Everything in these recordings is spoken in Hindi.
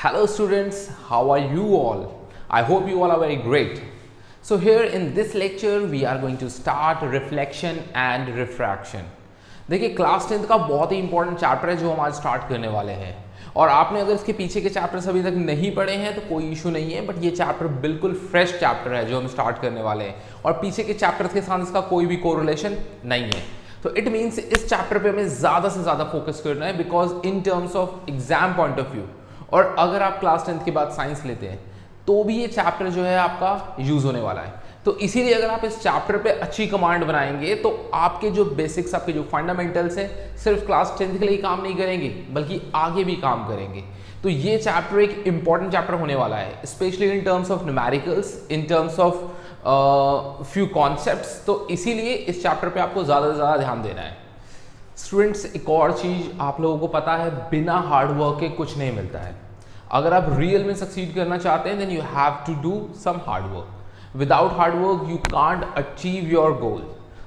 Hello students, how are you all? I hope you all are very great. So here in this lecture we are going to start reflection and refraction. देखिए क्लास 10th का बहुत ही इंपॉर्टेंट चैप्टर है जो हम आज स्टार्ट करने वाले हैं और आपने अगर इसके पीछे के चैप्टर्स अभी तक नहीं पढ़े हैं तो कोई इशू नहीं है, बट ये चैप्टर बिल्कुल फ्रेश चैप्टर है जो हम स्टार्ट करने वाले हैं और पीछे के चैप्टर्स के साथ इसका कोई भी कोरिलेशन नहीं है। तो इट मीन्स इस चैप्टर पे हमें ज़्यादा से ज़्यादा फोकस करना है because in terms of exam point of view और अगर आप क्लास 10th के बाद साइंस लेते हैं तो भी ये चैप्टर जो है आपका यूज़ होने वाला है। तो इसीलिए अगर आप इस चैप्टर पे अच्छी कमांड बनाएंगे तो आपके जो बेसिक्स, आपके जो फंडामेंटल्स हैं सिर्फ क्लास 10th के लिए काम नहीं करेंगे बल्कि आगे भी काम करेंगे। तो ये चैप्टर एक इंपॉर्टेंट चैप्टर होने वाला है, specially in terms of numericals, in terms of few concepts. तो इसीलिए इस चैप्टर पे आपको ज़्यादा से ज़्यादा ध्यान देना है। स्टूडेंट्स, एक और चीज़ आप लोगों को पता है, बिना हार्ड वर्क के कुछ नहीं मिलता है। अगर आप रियल में सक्सीड करना चाहते हैं then you have to do some hard work. Without hard work you can't achieve your goal.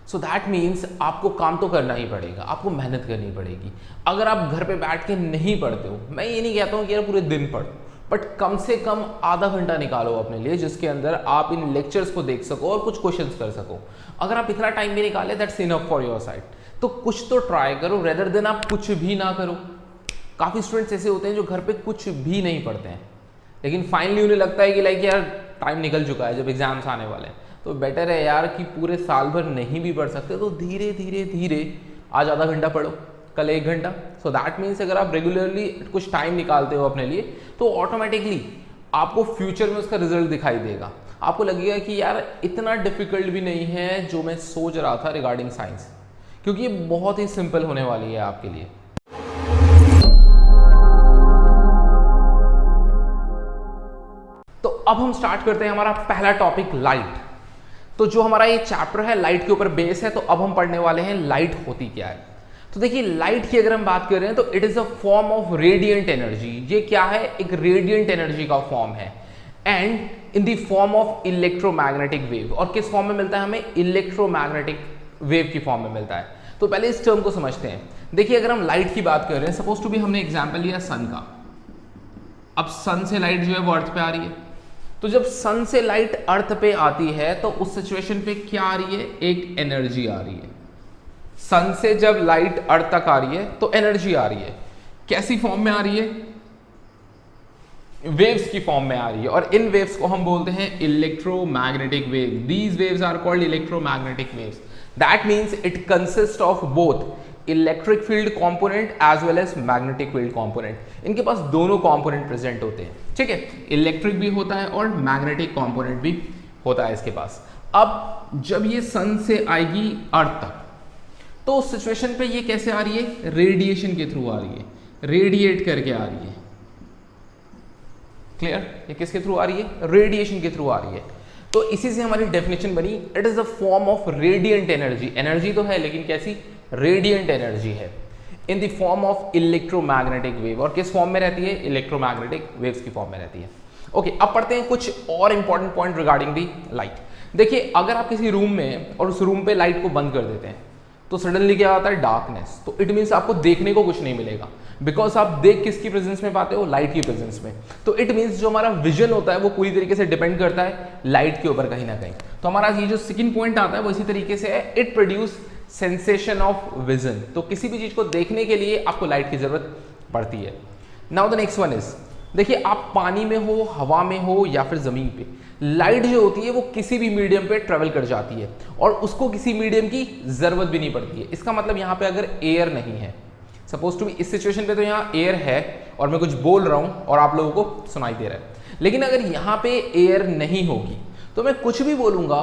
So that means आपको काम तो करना ही पड़ेगा, आपको मेहनत करनी पड़ेगी। अगर आप घर पे बैठ के नहीं पढ़ते हो, मैं ये नहीं कहता हूँ कि यार पूरे दिन पढ़, बट कम से कम आधा घंटा निकालो अपने लिए जिसके अंदर आप इन लेक्चर्स को देख सको और कुछ क्वेश्चंस कर सको। अगर आप इतना टाइम भी निकाले that's enough for your side. तो कुछ तो ट्राई करो रेदर देन आप कुछ भी ना करो। काफ़ी स्टूडेंट्स ऐसे होते हैं जो घर पे कुछ भी नहीं पढ़ते हैं लेकिन फाइनली उन्हें लगता है कि लाइक यार टाइम निकल चुका है, जब एग्जाम्स आने वाले हैं तो बेटर है यार कि पूरे साल भर नहीं भी पढ़ सकते तो धीरे धीरे धीरे आज आधा घंटा पढ़ो, कल 1 घंटा। सो दैट मीन्स अगर आप रेगुलरली कुछ टाइम निकालते हो अपने लिए तो ऑटोमेटिकली आपको फ्यूचर में उसका रिजल्ट दिखाई देगा। आपको लगेगा कि यार इतना डिफिकल्ट भी नहीं है जो मैं सोच रहा था रिगार्डिंग साइंस, क्योंकि ये बहुत ही सिंपल होने वाली है आपके लिए। तो अब हम स्टार्ट करते हैं हमारा पहला टॉपिक, लाइट। तो जो हमारा ये चैप्टर है लाइट के ऊपर बेस है, तो अब हम पढ़ने वाले हैं लाइट होती क्या है। तो देखिए लाइट की अगर हम बात कर रहे हैं तो it is a form of radiant energy. ये क्या है? एक रेडिएंट एनर्जी का फॉर्म है and in the form of electromagnetic wave. और किस फॉर्म में मिलता है हमें? इलेक्ट्रोमैग्नेटिक वेव की फॉर्म में मिलता है। तो पहले इस टर्म को समझते हैं। देखिए अगर हम लाइट की बात कर रहे हैं, सपोज टू भी हमने एग्जांपल लिया सन का। अब सन से लाइट जो है वो अर्थ पे आ रही है, तो जब सन से लाइट अर्थ पे आती है तो उस सिचुएशन पे क्या आ रही है? एक एनर्जी आ रही है। सन से जब लाइट अर्थ तक आ रही है तो एनर्जी आ रही है। कैसी फॉर्म में आ रही है? वेव्स की फॉर्म में आ रही है और इन वेव्स को हम बोलते हैं electromagnetic wave. These waves are called electromagnetic waves. That means it consist of both electric field component as well as magnetic field component. इनके पास दोनों कंपोनेंट प्रेजेंट होते हैं, ठीक है। इलेक्ट्रिक भी होता है और मैग्नेटिक कंपोनेंट भी होता है इसके पास। अब जब ये सन से आएगी अर्थ तक तो उस सिचुएशन पे ये कैसे आ रही है? रेडिएशन के थ्रू आ रही है, रेडिएट करके आ रही है। क्लियर? ये किसके थ्रू आ रही है? रेडिएशन के थ्रू आ रही है। तो इसी से हमारी डेफिनेशन बनी, it is a form of radiant energy. Energy तो है लेकिन कैसी? रेडिएंट एनर्जी है in the form of electromagnetic wave. और किस फॉर्म में रहती है? इलेक्ट्रोमैग्नेटिक वेव्स की फॉर्म में रहती है। ओके, अब पढ़ते हैं कुछ और important point regarding the light. देखिए अगर आप किसी रूम में और उस रूम पे लाइट को बंद कर देते हैं तो सडनली क्या आता है? डार्कनेस। तो इट मीन्स आपको देखने को कुछ नहीं मिलेगा बिकॉज आप देख किसकी प्रेजेंस में पाते हो? लाइट की प्रेजेंस में। तो इट मीन्स जो हमारा विजन होता है वो पूरी तरीके से डिपेंड करता है लाइट के ऊपर कहीं ना कहीं। तो हमारा ये जो सेकंड पॉइंट आता है वो इसी तरीके से है, it produce sensation of vision. तो किसी भी चीज को देखने के लिए आपको लाइट की जरूरत पड़ती है। Now the next one is, देखिए आप पानी में हो, हवा में हो या फिर जमीन पे, लाइट जो होती है वो किसी भी मीडियम पे ट्रेवल कर जाती है और उसको किसी मीडियम की जरूरत भी नहीं पड़ती है। इसका मतलब यहाँ पे अगर एयर नहीं है, सपोज टू भी इस सिचुएशन पे तो यहाँ एयर है और मैं कुछ बोल रहा हूँ और आप लोगों को सुनाई दे रहा है, लेकिन अगर यहाँ पे एयर नहीं होगी तो मैं कुछ भी बोलूंगा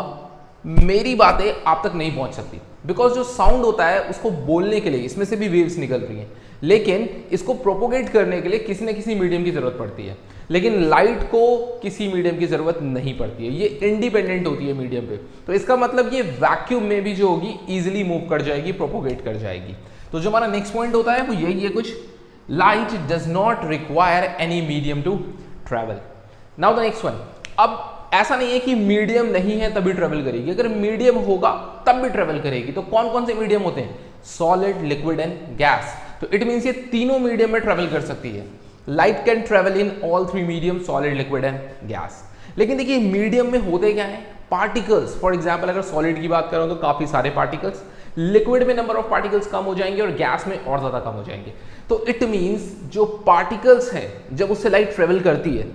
मेरी बातें आप तक नहीं पहुंच सकती बिकॉज जो साउंड होता है उसको बोलने के लिए इसमें से भी वेव्स निकल रही हैं, लेकिन इसको प्रोपोगेट करने के लिए किसी न किसी मीडियम की जरूरत पड़ती है। लेकिन लाइट को किसी मीडियम की जरूरत नहीं पड़ती है, ये इंडिपेंडेंट होती है मीडियम पे। तो इसका मतलब ये वैक्यूम में भी जो होगी इजिली मूव कर जाएगी, प्रोपोगेट कर जाएगी। तो जो हमारा नेक्स्ट पॉइंट होता है वो यही है कुछ, light does not require any medium to travel. Now the next one, अब ऐसा नहीं है कि मीडियम नहीं है तभी ट्रेवल करेगी, अगर मीडियम होगा तब भी ट्रेवल करेगी। तो कौन कौन से मीडियम होते हैं? Solid, liquid and gas. तो इट मीन्स ये तीनों मीडियम में ट्रेवल कर सकती है। Light can travel in all three medium, solid, liquid and gas. लेकिन देखिए मीडियम में होते क्या है, पार्टिकल्स। फॉर एग्जाम्पल अगर सॉलिड की बात करो तो काफी सारे पार्टिकल्स, लिक्विड में नंबर ऑफ पार्टिकल्स कम हो जाएंगे और गैस में और ज्यादा कम हो जाएंगे। तो इट मींस जो पार्टिकल्स हैं जब उससे लाइट ट्रेवल करती है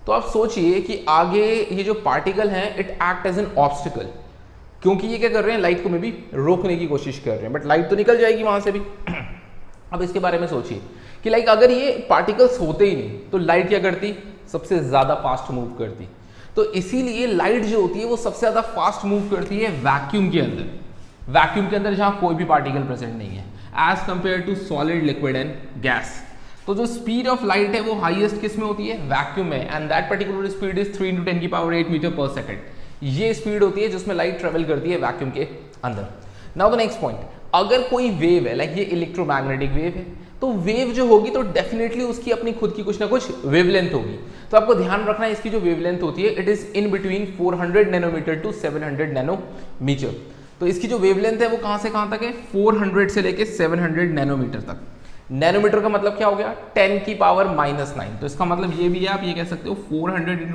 तो आप सोचिए कि आगे ये जो पार्टिकल हैं it act as an obstacle, क्योंकि ये क्या कर रहे हैं, लाइट को में भी रोकने की कोशिश कर रहे हैं, बट लाइट तो निकल जाएगी वहां से भी। अब इसके बारे में सोचिए कि लाइक अगर ये पार्टिकल्स होते ही नहीं तो लाइट क्या करती, सबसे ज्यादा फास्ट मूव करती। तो इसीलिए लाइट जो होती है वो सबसे ज्यादा फास्ट मूव करती है वैक्यूम के अंदर, वैक्यूम के अंदर जहां कोई भी पार्टिकल प्रेजेंट नहीं है, as compare to solid, liquid and gas. तो जो स्पीड ऑफ लाइट है वो हाईएस्ट किस में होती है, वैक्यूम में, and that particular speed is 3 × 10⁸ metre per second. ये स्पीड होती है जिसमें लाइट ट्रेवल करती है वैक्यूम के अंदर। नाउ द नेक्स्ट पॉइंट, अगर कोई वेव है, लाइक ये इलेक्ट्रोमैग्नेटिक वेव है, तो वेव जो होगी तो डेफिनेटली उसकी अपनी खुद की कुछ ना कुछ वेवलेंथ होगी। तो आपको ध्यान रखना है इसकी जो वेवलेंथ होती है it is in between 400 nanometre to 700 nanometre. तो इसकी जो वेवलेंथ है वो कहां से कहां तक है, 400 से लेके 700 नैनोमीटर तक। नैनोमीटर का मतलब क्या हो गया, 10⁻⁹। तो इसका मतलब ये भी है, आप ये कह सकते हो 400 ×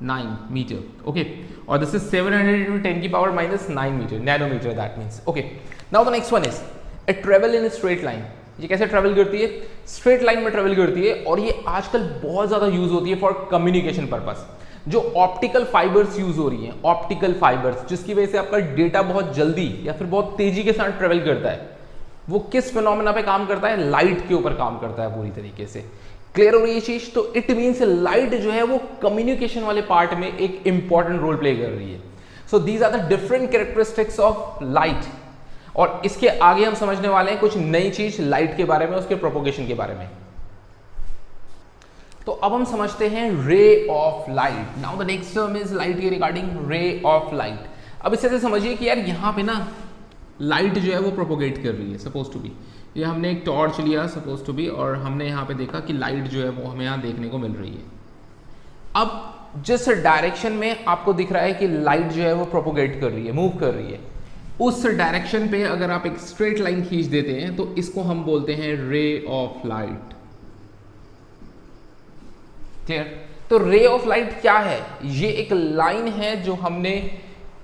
10⁻⁹ मीटर, ओके। और this is 700 × 10⁻⁹ metre, nanometre that means, okay. Now the next one is it travel in straight line. ये कैसे ट्रेवल करती है, स्ट्रेट लाइन में ट्रेवल करती है, और ये आजकल बहुत ज्यादा यूज होती है फॉर कम्युनिकेशन पर्पस। जो ऑप्टिकल फाइबर्स यूज हो रही हैं, ऑप्टिकल फाइबर्स, जिसकी वजह से आपका डेटा बहुत जल्दी या फिर बहुत तेजी के साथ ट्रेवल करता है, वो किस फिनोमेना पे काम करता है, लाइट के ऊपर काम करता है पूरी तरीके से। क्लियर हो रही है चीज? तो इट मीन्स लाइट जो है वो कम्युनिकेशन वाले पार्ट में एक इंपॉर्टेंट रोल प्ले कर रही है। So these are the different characteristics of light. और इसके आगे हम समझने वाले हैं कुछ नई चीज लाइट के बारे में, उसके प्रोपोगेशन के बारे में। तो अब हम समझते हैं रे of light. Now the next term is light के रिगार्डिंग रे ऑफ लाइट। अब इससे समझिए कि यार यहाँ पे ना लाइट जो है वो प्रोपोगेट कर रही है, सपोज टू बी। ये हमने एक टॉर्च लिया सपोज टू बी, और हमने यहाँ पे देखा कि लाइट जो है वो हमें यहाँ देखने को मिल रही है। अब जिस डायरेक्शन में आपको दिख रहा है कि लाइट जो है वो प्रोपोगेट कर रही है, मूव कर रही है, उस डायरेक्शन पे अगर आप एक स्ट्रेट लाइन खींच देते हैं तो इसको हम बोलते हैं रे ऑफ लाइट। क्लियर? तो रे ऑफ लाइट क्या है, ये एक लाइन है जो हमने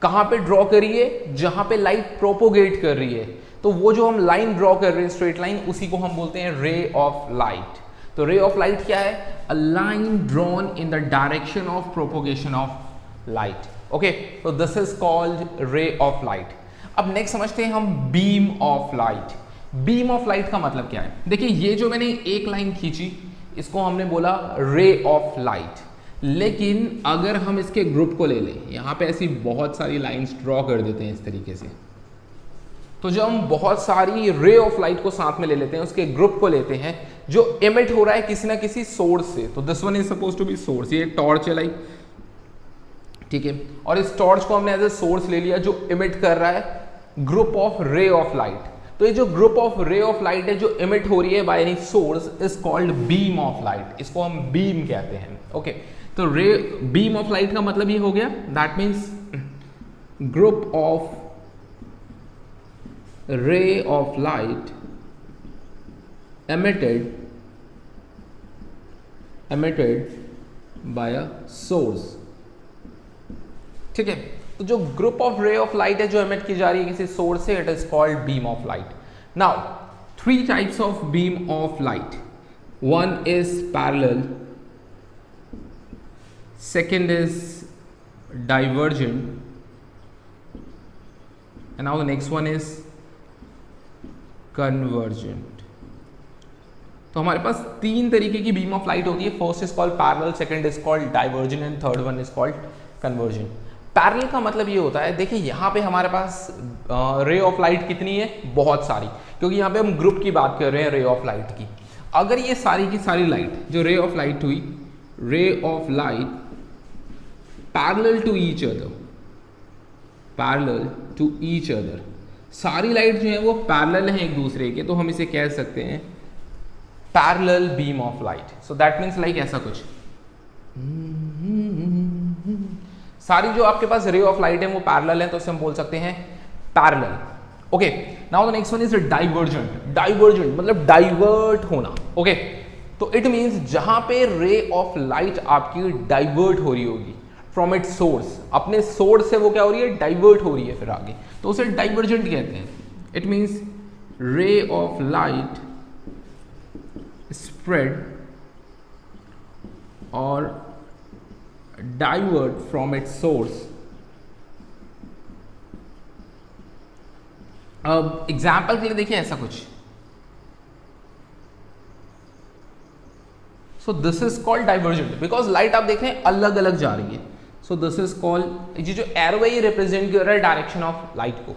कहां पे ड्रॉ करी है, जहां पे लाइट प्रोपोगेट कर रही है। तो वो जो हम लाइन ड्रॉ कर रहे हैं स्ट्रेट लाइन, उसी को हम बोलते हैं रे ऑफ लाइट। तो रे ऑफ लाइट क्या है, a line drawn in the direction of propagation of light. Okay, तो this is called ray of light. अब नेक्स्ट समझते हैं हम beam of light. Beam of light का मतलब क्या है, देखिए ये जो मैंने एक लाइन खींची इसको हमने बोला रे ऑफ लाइट। लेकिन अगर हम इसके ग्रुप को ले लें, यहाँ पे ऐसी बहुत सारी लाइंस ड्रॉ कर देते हैं इस तरीके से, तो जब हम बहुत सारी रे ऑफ लाइट को साथ में ले लेते हैं, उसके ग्रुप को लेते हैं जो एमिट हो रहा है किसी ना किसी सोर्स से, तो this one is suppose to be source. ये टॉर्च है लाइक, ठीक है, और इस टॉर्च को हमने एज ए सोर्स ले लिया जो एमिट कर रहा है ग्रुप ऑफ रे ऑफ लाइट। तो ये जो ग्रुप ऑफ रे ऑफ लाइट है जो एमिट हो रही है by any source is called beam of light. इसको हम बीम कहते हैं, ओके। तो रे बीम ऑफ लाइट का मतलब ये हो गया, that means group of ray of light emitted by a source। ठीक है, तो जो ग्रुप ऑफ रे ऑफ लाइट है जो एमिट की जा रही है किसी सोर्स से, it is called beam of light. Now 3 types of beam of light, one is parallel, second is divergent, and now the next one is convergent। तो हमारे पास 3 तरीके की बीम ऑफ लाइट होती है। First is called parallel, second is called divergent and third one is called convergent. Parallel का मतलब ये होता है, देखिए यहाँ पे हमारे पास रे ऑफ लाइट कितनी है, बहुत सारी, क्योंकि यहाँ पे हम ग्रुप की बात कर रहे हैं रे ऑफ लाइट की। अगर ये सारी की सारी लाइट जो रे ऑफ लाइट हुई, ray of light parallel to each other, parallel to each other, सारी लाइट जो है वो पैरेलल हैं एक दूसरे के, तो हम इसे कह सकते हैं parallel beam of light. So that means like ऐसा कुछ, सारी जो आपके पास रे ऑफ लाइट है वो पैरेलल है, तो इसे हम बोल सकते हैं parallel. Okay, now the next one is divergent. Divergent मतलब डाइवर्ट होना, ओके। तो इट मीन्स जहां पे रे ऑफ लाइट आपकी डाइवर्ट हो रही होगी फ्रॉम इट्स सोर्स, अपने सोर्स से वो क्या हो रही है, डाइवर्ट हो रही है फिर आगे, तो उसे डाइवर्जेंट कहते हैं। इट मीन्स रे ऑफ लाइट स्प्रेड और डाइवर्ट फ्रॉम इट्स सोर्स। अब एग्जाम्पल के लिए देखिए ऐसा कुछ, so this is called divergent because light आप देख रहे हैं अलग अलग जा रही है। सो दिस इज कॉल्ड, ये जो एरो है ये रिप्रेजेंट कर रहा है डायरेक्शन ऑफ लाइट को।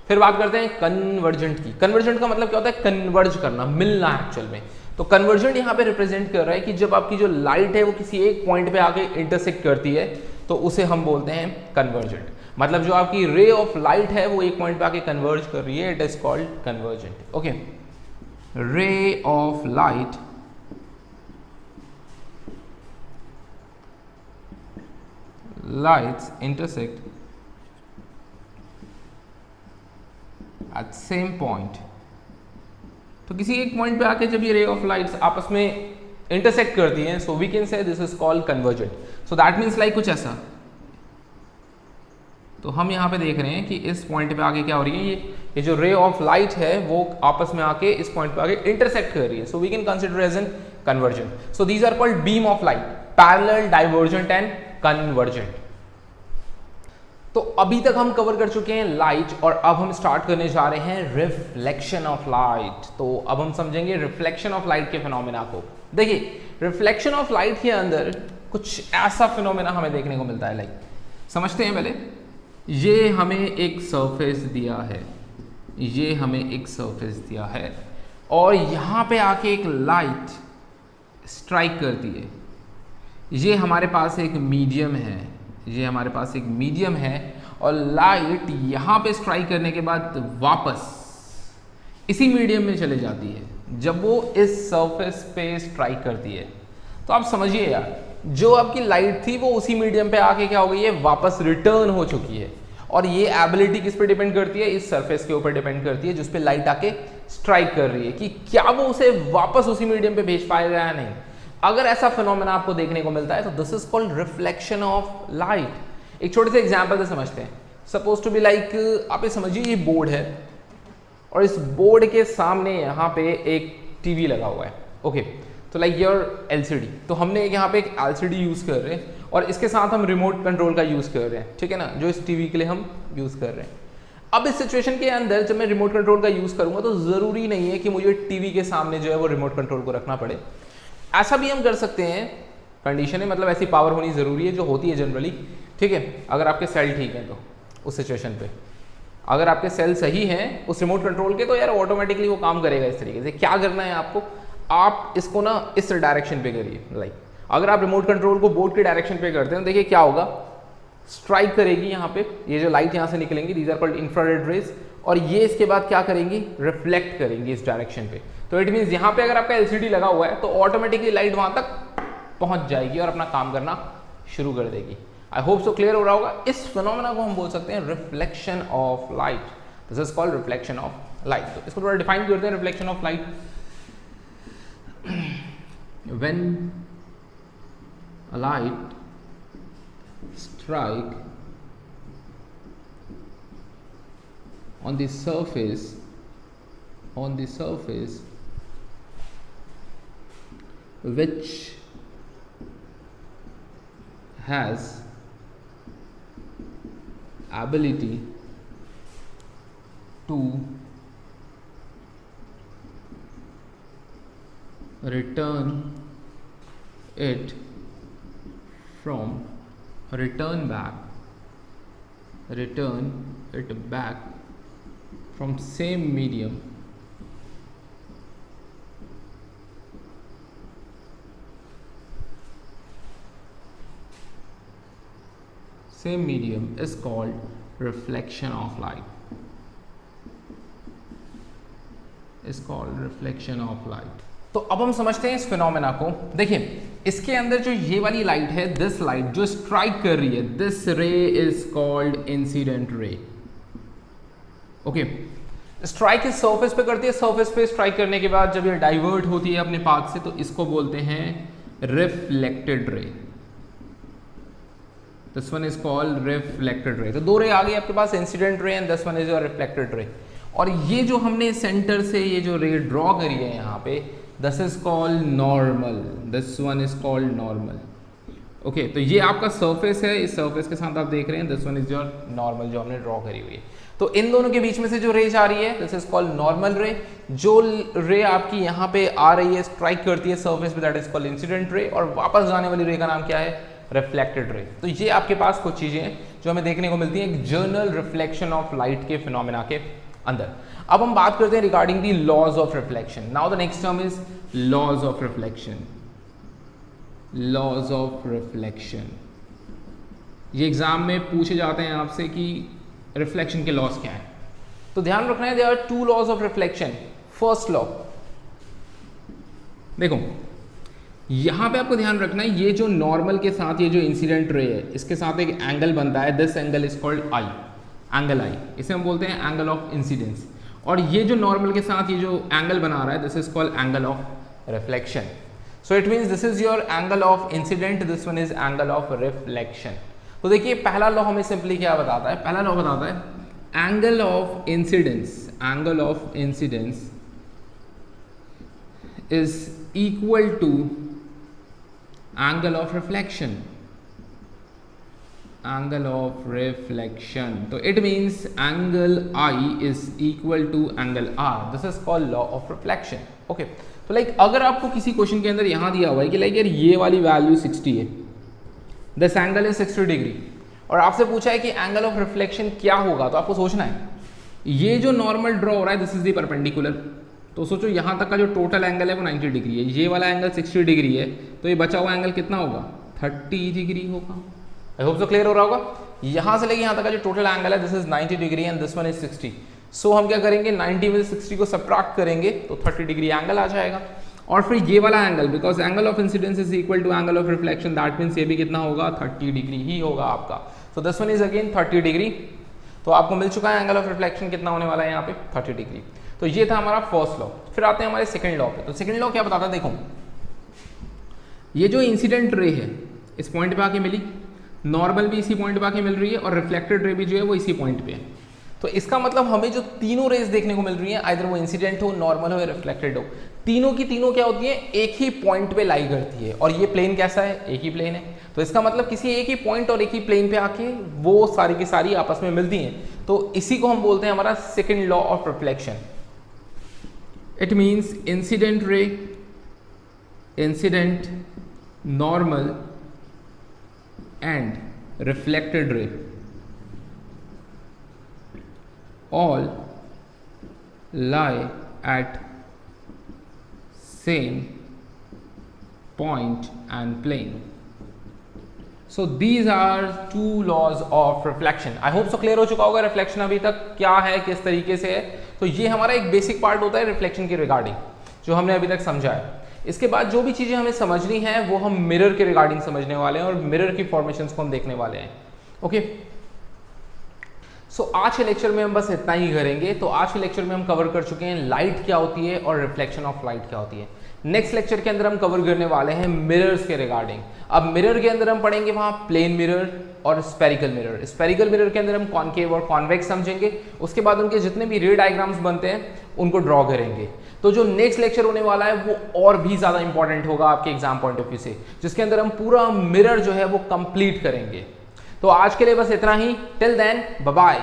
फिर बात करते हैं कन्वर्जेंट की। कन्वर्जेंट का मतलब क्या होता है, कन्वर्ज करना, मिलना एक्चुअल में। तो कन्वर्जेंट यहाँ पे रिप्रेजेंट कर रहा है कि जब आपकी जो लाइट है वो किसी एक पॉइंट पे आके इंटरसेक्ट करती है तो उसे हम बोलते हैं कन्वर्जेंट। मतलब जो आपकी रे ऑफ लाइट है वो एक पॉइंट पे आके कन्वर्ज कर रही है, it is called convergent. Okay, रे of light lights intersect at same point। तो किसी एक पॉइंट पे आके जब ये रे ऑफ लाइट्स आपस में इंटरसेक्ट करती हैं, so we can say this is called convergent. So that means like कुछ ऐसा। तो हम यहाँ पे देख रहे हैं कि इस पॉइंट पे आके क्या हो रही है, ये जो रे ऑफ लाइट है वो आपस में आके इस पॉइंट पे आके इंटरसेक्ट कर रही है, so we can consider as an convergent. So these are called beam of light, parallel, divergent and convergent. तो अभी तक हम कवर कर चुके हैं लाइट और अब हम स्टार्ट करने जा रहे हैं रिफ्लेक्शन ऑफ लाइट। तो अब हम समझेंगे रिफ्लेक्शन ऑफ लाइट के फिनोमेना को। देखिए, रिफ्लेक्शन ऑफ लाइट के अंदर कुछ ऐसा फिनोमेना हमें देखने को मिलता है, लाइक समझते हैं पहले। ये हमें एक सरफेस दिया है, ये हमें एक सरफेस दिया है और यहाँ पे आके एक लाइट स्ट्राइक करती है। ये हमारे पास एक मीडियम है, ये हमारे पास एक मीडियम है और लाइट यहाँ पे स्ट्राइक करने के बाद वापस इसी मीडियम में चले जाती है जब वो इस सरफेस पे स्ट्राइक करती है। तो आप समझिए यार, जो आपकी लाइट थी वो उसी मीडियम पे आके क्या हो गई है, वापस रिटर्न हो चुकी है। और ये एबिलिटी किस पे डिपेंड करती है, इस सरफेस के ऊपर डिपेंड करती है जिस पे लाइट आके स्ट्राइक कर रही है कि क्या वो उसे वापस उसी मीडियम पे भेज पाएगा या नहीं। अगर ऐसा फिनोमेना आपको देखने को मिलता है तो this is called reflection of light. एक छोटे से एग्जांपल से समझते हैं। सपोज टू बी लाइक, आप ये समझिए ये बोर्ड है और इस बोर्ड के सामने यहाँ पे एक टीवी लगा हुआ है। ओके, तो लाइक योर एलसीडी, तो हमने यहाँ पे एक एलसीडी यूज कर रहे हैं और इसके साथ हम रिमोट कंट्रोल का यूज कर रहे हैं, ठीक है ना, जो इस टीवी के लिए हम यूज कर रहे हैं। अब इस सिचुएशन के अंदर जब मैं रिमोट कंट्रोल का यूज करूंगा तो जरूरी नहीं है कि मुझे टीवी के सामने जो है वो रिमोट कंट्रोल को रखना पड़े। ऐसा भी हम कर सकते हैं, कंडीशन है, मतलब ऐसी पावर होनी जरूरी है जो होती है जनरली, ठीक है। अगर आपके सेल ठीक है तो उस सिचुएशन पे, अगर आपके सेल सही हैं उस रिमोट कंट्रोल के, तो यार ऑटोमेटिकली वो काम करेगा इस तरीके से। क्या करना है आपको, आप इसको ना इस डायरेक्शन पे करिए। लाइक अगर आप रिमोट कंट्रोल को बोर्ड के डायरेक्शन पे करते हैं, देखिए क्या होगा, स्ट्राइक करेगी यहाँ पे, ये जो लाइट यहाँ से निकलेंगी, these are called infrared rays, और ये इसके बाद क्या करेंगी, रिफ्लेक्ट करेंगी इस डायरेक्शन पे। तो इट मीन्स यहाँ पे अगर आपका एलसीडी लगा हुआ है तो ऑटोमेटिकली लाइट वहां तक पहुंच जाएगी और अपना काम करना शुरू कर देगी। आई होप सो क्लियर हो रहा होगा। इस फिनोमेना को हम बोल सकते हैं reflection of light. This is called reflection of light. तो इसको थोड़ा डिफाइन करते हैं, reflection of light. When a light strike on the surface which has ability to return it back from same medium is called reflection of light, तो अब हम समझते हैं इस फिनोमेना को। देखिए, इसके अंदर जो ये वाली लाइट है, दिस लाइट जो स्ट्राइक कर रही है, दिस रे is called incident ray. Okay, strike इस सरफेस पे करती है, सरफेस पे स्ट्राइक करने के बाद जब ये डाइवर्ट होती है अपने पाथ से तो इसको बोलते हैं reflected ray. This one is called reflected ray. तो दो रे आ गई आपके पास, incident ray and this one is your reflected ray. और ये जो हमने सेंटर से ये जो रे ड्रॉ करी है यहाँ पे, this is called normal, this one is called normal. Okay, तो ये आपका सरफेस है, इस सरफेस के साथ आप देख रहे हैं this one is your normal जो हमने ड्रॉ करी हुई है। तो इन दोनों के बीच में से जो रे जा रही है दिस इज कॉल्ड नॉर्मल रे। जो रे आपकी यहाँ पे आ रही है, स्ट्राइक करती है सरफेस पे, that is called incident ray. और वापस जाने वाली रे का नाम क्या है? Reflected ray. तो ये आपके पास कुछ चीजें हैं जो हमें देखने को मिलती है एक जर्नल रिफ्लेक्शन ऑफ लाइट के फिनोमेना के अंदर। अब हम बात करते हैं regarding the laws of reflection. Now the next term is laws of reflection. Laws of reflection, ये एग्जाम में पूछे जाते हैं आपसे कि रिफ्लेक्शन के लॉज क्या है। तो ध्यान रखना है, there are two laws of reflection. First law, देखो यहां पे आपको ध्यान रखना है, ये जो नॉर्मल के साथ ये जो इंसिडेंट रे है इसके साथ एक एंगल बनता है, this angle is called i, angle i, इसे हम बोलते हैं एंगल ऑफ इंसिडेंस। और ये जो नॉर्मल के साथ ये जो एंगल बना रहा है this is called angle of reflection. So it means this is your angle of incident, this one is angle of reflection. तो देखिए पहला लॉ हमें सिंपली क्या बताता है? पहला लॉ बताता है angle of incidence, angle of incidence is equal to angle of reflection, angle of reflection. So it means angle I is equal to angle R. This is called law of reflection. Okay. तो like अगर आपको किसी क्वेश्चन के अंदर यहाँ दिया हुआ है कि लाइक यार ये वाली वैल्यू 60 है, दिस एंगल इज 60 डिग्री, और आपसे पूछा है कि एंगल ऑफ रिफ्लेक्शन क्या होगा, तो आपको सोचना है ये जो नॉर्मल ड्रॉ हो रहा है दिस इज द परपेंडिकुलर। तो सोचो यहाँ तक का जो टोटल एंगल है वो 90 डिग्री है, ये वाला एंगल 60 डिग्री है, तो ये बचा हुआ एंगल कितना होगा? 30 डिग्री होगा। आई होप सो क्लियर हो रहा होगा। यहाँ से लेके यहाँ तक का जो टोटल एंगल है this is 90 degree and this one is 60। सो हम क्या करेंगे, 90 में से 60 को सबट्रैक्ट करेंगे तो 30 डिग्री एंगल आ जाएगा। और फिर ये वाला angle, because angle of incidence is equal to angle of reflection, that means ये भी कितना होगा? 30 डिग्री ही होगा आपका। So this one is again 30 degree. तो आपको मिल चुका है एंगल ऑफ रिफ्लेक्शन कितना होने वाला है यहाँ पे? 30 डिग्री। तो ये था हमारा फर्स्ट लॉ। फिर आते हैं हमारे सेकेंड लॉ पे। तो सेकेंड लॉ क्या बताता है? देखो ये जो इंसिडेंट रे है इस पॉइंट पे आके मिली, नॉर्मल भी इसी पॉइंट पे आके मिल रही है, और रिफ्लेक्टेड रे भी जो है वो इसी पॉइंट पे है। तो इसका मतलब हमें जो तीनों रेज देखने को मिल रही हैं, आइदर वो इंसिडेंट हो, नॉर्मल हो या रिफ्लेक्टेड हो, तीनों की तीनों क्या होती है? एक ही पॉइंट पे लाई करती है। और ये प्लेन कैसा है? एक ही प्लेन है। तो इसका मतलब किसी एक ही पॉइंट और एक ही प्लेन पे आके वो सारी की सारी आपस में मिलती हैं। तो इसी को हम बोलते हैं हमारा second law of reflection. It means incident ray, incident, normal and reflected ray all lie at same point and plane. So these are two laws of reflection. I hope so clear हो चुका होगा रिफ्लेक्शन अभी तक क्या है, किस तरीके से है। तो ये हमारा एक बेसिक पार्ट होता है रिफ्लेक्शन के रिगार्डिंग जो हमने अभी तक समझा है। इसके बाद जो भी चीज़ें हमें समझनी है वो हम मिरर के रिगार्डिंग समझने वाले हैं और मिरर की फॉर्मेशंस को हम देखने वाले हैं। ओके, सो आज के लेक्चर में हम बस इतना ही करेंगे। तो आज के लेक्चर में हम कवर कर चुके हैं लाइट क्या होती है और रिफ्लेक्शन ऑफ लाइट क्या होती है। नेक्स्ट लेक्चर के अंदर हम कवर करने वाले हैं मिरर्स के रिगार्डिंग। अब मिरर के अंदर हम पढ़ेंगे वहां प्लेन मिरर और स्पेरिकल मिरर। स्पेरिकल मिरर के अंदर हम कॉनकेव और कॉन्वेक्स समझेंगे, उसके बाद उनके जितने भी रे डायग्राम्स बनते हैं उनको ड्रॉ करेंगे। तो जो नेक्स्ट लेक्चर होने वाला है वो और भी ज़्यादा इंपॉर्टेंट होगा आपके एग्जाम पॉइंट ऑफ व्यू से, जिसके अंदर हम पूरा मिरर जो है वो कंप्लीट करेंगे। तो आज के लिए बस इतना ही। Till then bye bye.